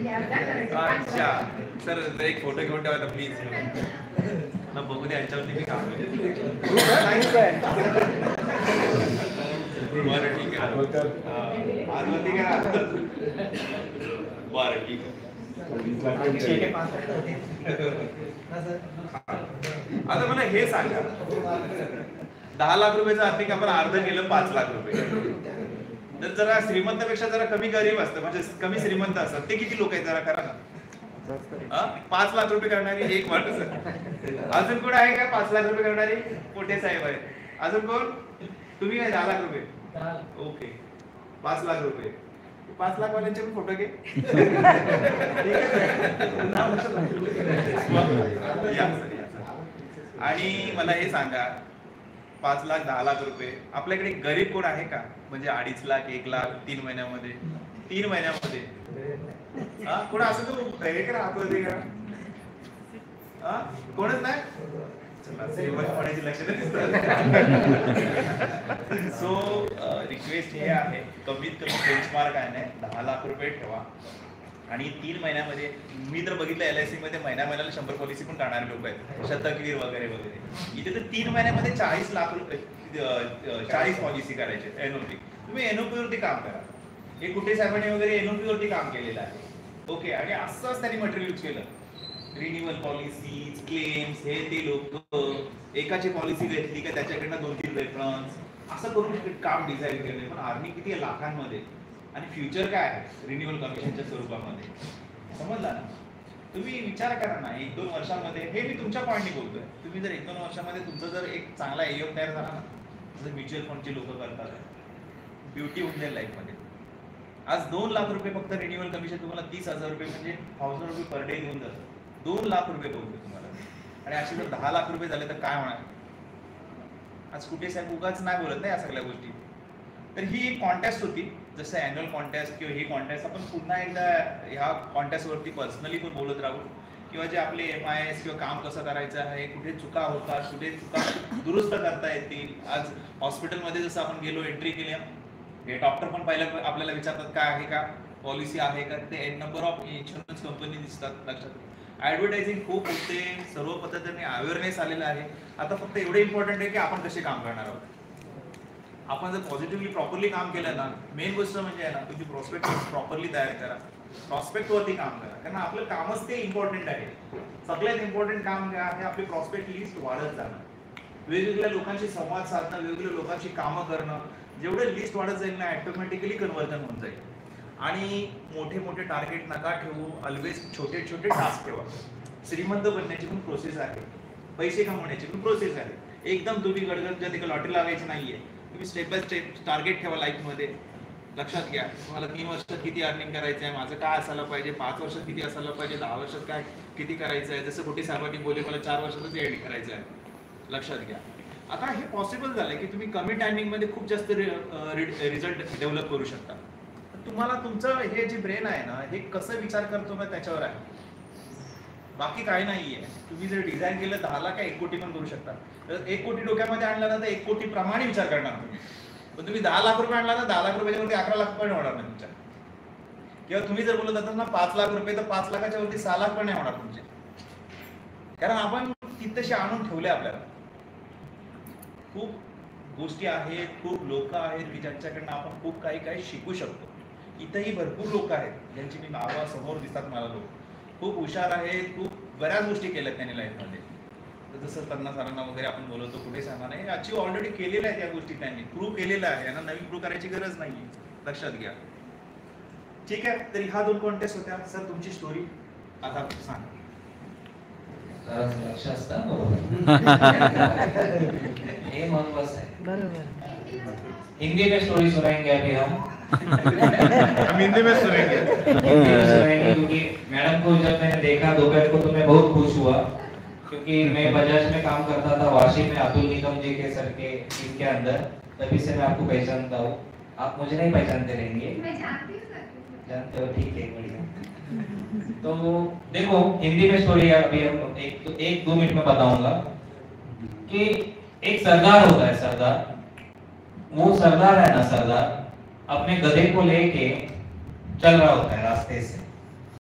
अच्छा सर एक फोटो घेऊन ठेवा आता प्लीज ना बघू दे यांच्यावरती मी काम बरं ठीक आहे बरं ठीक आहे आता मला हे सांगा 10 लाख रुपयाचं आर्थिक आपण अर्ध केलं 5 लाख रुपये तर जरा श्रीमंतापेक्षा जरा कमी गरीब असतं म्हणजे कमी श्रीमंत असतात ते किती लोक आहेत जरा करा ना 5 लाख रुपये करणारी एक माणूस अजून कोण आहे का 5 लाख रुपये करणारी मोठे साहेब आहेत अजून कोण तुम्ही काय 10 लाख रुपये ओके 5 लाख रुपये 5 लाख वाल्यांचे पण फोटो घे आणि मला हे सांगा 5 लाख 10 लाख रुपये आपल्याकडे गरीब कोण आहे का म्हणजे 2.5 लाख 1 लाख 3 महिन्यामध्ये कोण असं तो करा आतमध्ये करा कोणच नाही सो रिक्वेस्ट हे आहे कमीत कमी बेंचमार्क आहे 10 लाख रुपये ठेवा आणि 3 महिन्यामध्ये मी तर बघितलं LIC मध्ये महिन्याला 100 पॉलिसी पण काढणारे लोक आहेत शतकवीर वगैरे वगैरे इथे तर 3 महिन्यामध्ये 40 लाख रुपये 40 पॉलिसी करायचे NOP तुम्ही NOP वरती काम करा हे कुठे साहेबांनी वगैरे NOP वरती काम केलेलं आहे ओके आणि असंच त्यांनी मटेरियल यूज केलं रिन्युअल पॉलिसीज क्लेम्स हे ते लोक एकाची पॉलिसी घेतली का त्याच्याकडनं 2-3 रेफरन्स असं करून काम डिझाईन केलं पण आर्मी किती आहे लाखांमध्ये आणि फ्युचर काय आहे रिन्युअल कमिशनच्या स्वरूपामध्ये समजला ना तुम्ही विचार करा ना 1-2 वर्षांमध्ये हे मी तुमच्या पॉईंटने बोलतोय तुम्ही जर 1-2 वर्षांमध्ये तुमचं जर एक चांगला AOP तयार झाला ना जर म्युच्युअल फंडचे लोक करतात ब्युटी होऊन जाईल लाईफ मध्ये आज 2 लाख रुपये फक्त रिन्युअल कमिशन तुम्हाला 30,000 रुपये म्हणजे 1000 रुपये पर डे देऊन जातं 2 लाख रुपये बोलतो तुम्हाला आणि असे जर 10 लाख रुपये झाले तर काय होणार आज कुठे साहेब उगाच नाही बोलत नाही या सगळ्या गोष्टी तर ही एक कॉन्टेस्ट होती जसं अॅन्युअल कॉन्टेस्ट किंवा ही कॉन्टेस्ट आपण पुन्हा एकदा ह्या कॉन्टेस्ट वरती पर्सनली पण बोलत राहू किंवा जे आपले MIS किंवा काम कसं करायचं आहे कुठे चुका होतात कुठे चुका दुरुस्त करता येतील आज हॉस्पिटलमध्ये जसं आपण गेलो एंट्री केली हे डॉक्टर पण पहिल्या आपल्याला विचारतात काय आहे का पॉलिसी आहे का ते नंबर ऑफ इन्शुरन्स कंपनी दिसतात लक्षात ऍडव्हर्टायझिंग खूप होते सर्व पद्धतीने अवेअरनेस आलेला आहे आता फक्त एवढे इम्पॉर्टंट आहे की आपण कसे काम करणार आहोत आपण जर पॉझिटिव्हली प्रॉपरली काम केलं ना मेन गोष्ट म्हणजे आहे ना तुमची प्रॉस्पेक्ट प्रॉपरली तयार करा प्रॉस्पेक्ट वरती काम करा कारण आपलं कामच ते इम्पॉर्टंट आहे सगळ्यात इम्पॉर्टंट काम काय आहे आपली प्रॉस्पेक्ट लिस्ट वाढत जाणं वेगवेगळ्या लोकांशी संवाद साधणं वेगवेगळ्या लोकांची कामं करणं जेवढे लिस्ट वाढत जाईल ना ऑटोमॅटिकली कन्वर्जन होऊन जाईल आणि मोठे मोठे टार्गेट नका ठेवू ऑलवेज छोटे छोटे टास्क ठेवा श्रीमंत बनण्याची पण प्रोसेस आहे पैसे कमवण्याची पण प्रोसेस आहे एकदम तुम्ही गडगडच्या तिकडे लॉटरी लावायची नाहीये तुम्ही स्टेप बाय स्टेप टार्गेट ठेवा लाईफ मध्ये लक्षात घ्या तुम्हाला 3 वर्षात किती अर्निंग करायचं आहे माझं काय असायला पाहिजे 5 वर्षात किती असायला पाहिजे 10 वर्षात काय किती करायचं आहे जसं कुठे साहेबांनी बोलले मला 4 वर्षातच एड करायचं आहे लक्षात घ्या आता हे पॉसिबल झालंय की तुम्ही कमी टायमिंग मध्ये खूप जास्त रिझल्ट डेव्हलप करू शकता तुम्हाला तुमचं हे जे ब्रेन आहे ना हे कसं विचार करतो ना त्याच्यावर आहे बाकी काही नाहीये तुम्ही जर डिझाईन केलं 10 लाख 1 कोटी पण करू शकता तर 1 कोटी डोक्यामध्ये आणला ना तर 1 कोटी प्रमाणे विचार करणार तुम्ही पण तुम्ही 10 लाख रुपये आणला ना 10 लाख रुपयाच्या वरती 11 लाख पण होणार नाही तुमच्या किंवा तुम्ही जर बोलत जातात ना 5 लाख रुपये तर 5 लाखाच्या वरती 6 लाख पण नाही होणार तुमचे कारण आपण तिथेशी आणून ठेवले आपल्याला खूप गोष्टी आहेत खूप लोक आहेत की ज्यांच्याकडनं आपण खूप काही काही शिकू शकतो इथेही भरपूर लोक आहेत ज्यांची मी नावं समोर दिसतात मला लोक खूप हुशार आहेत खूप बऱ्याच गोष्टी केल्यात त्यांनी लाईफमध्ये जसं तन्ना सरांना वगैरे आपण बोलवतो कुठे सांगणार हे अचीव ऑलरेडी केलेलं आहे त्या गोष्टी त्यांनी प्रूव्ह केलेलं आहे यांना नवीन प्रूव्ह करायची गरज नाही लक्षात घ्या ठीक आहे तरी हा 2 कॉन्टेस्ट होत्या सर तुमची स्टोरी आता सांगा लक्ष असतं ये महत्वाचं आहे बरोबर हिंदी में स्टोरी सुनाएंगे अभी हम हिंदी में सुनेंगे क्योंकि मैडम को जब मैंने देखा दोपहर को तो मैं बहुत खुश हुआ क्योंकि मैं बजाज में काम करता था वाशी में अतुल निकम जी के सर के टीम के अंदर तभी से मैं आपको पहचानता हूँ आप मुझे नहीं पहचानते रहेंगे मैं जानती हूँ जानते हो ठीक है बढ़िया तो देखो हिंदी में स्टोरी अभी हम 1-2 मिनट में बताऊंगा कि एक सरदार होता है सरदार वो सरदार है ना सरदार अपने गधे को लेके चल रहा होता है रास्ते से